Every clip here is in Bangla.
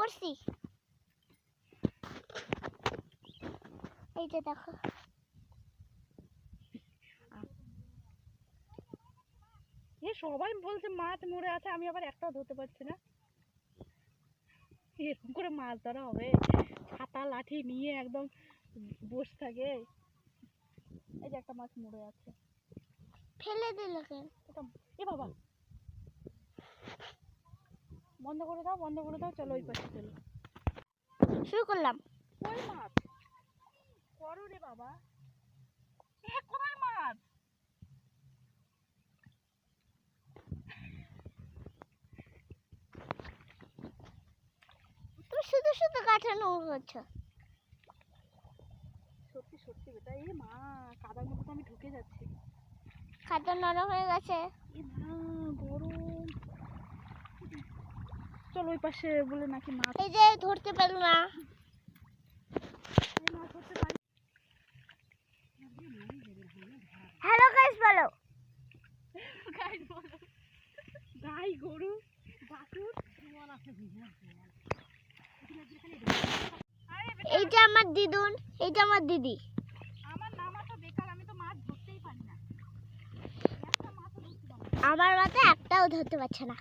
করছি। এই যে দেখো সবাই বলছে মাছ মরে আছে, আমি আবার একটাও ধরতে পারছি না। এরকম করে মাছ ধরা হবে? ছাতা লাঠি নিয়ে একদম বসে থাকে। এই যে একটা মাছ মরে আছে, ফেলে দিল কেন? এ বাবা, বন্ধ করে দাও, বন্ধ করে দাও, চলো ওই পাশে চলো। শুরু করলাম। কই মাছ করো রে বাবা, কোথায় মাছ? তুমি শুধু শুধু কাটানো করছো। সত্যি সত্যি বেটা, এই মা কাদার মধ্যে তো আমি ঢুকে যাচ্ছি। খাতা নরম হয়ে গেছে। এ মা গরম। চলো ওই পাশে বলে নাকি মাছ। এই যে ধরতে পারলো না। মাছ ধরতে পারি। হ্যালো গাইস বলো। গাই বলো, গাই গরু বাছুর। এই যে আমার দিদুন, এই যে আমার দিদি। আমার নামা তো বেকার, আমি তো মাছ ধরতেই পারি না। একটা মাছও ধরতে পারি না। আমার মাথা একটাও ধরতে পারছে না।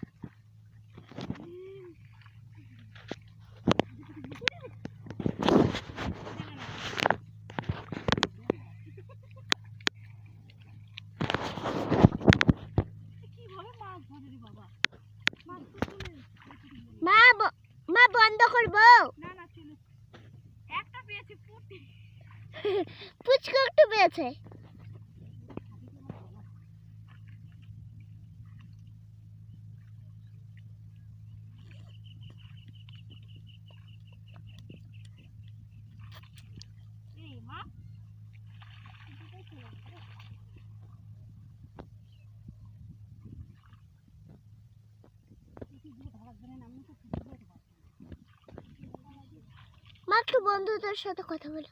কিভাবে মাছ ধরে রে বাবা? মাছ তো চলে। মা বন্ধ করবো? না না চলো। একটা পেয়েছি পুঁটি। পুচকু একটু পেয়েছে। এই মা মা একটু বন্ধুদের সাথে কথা বলো।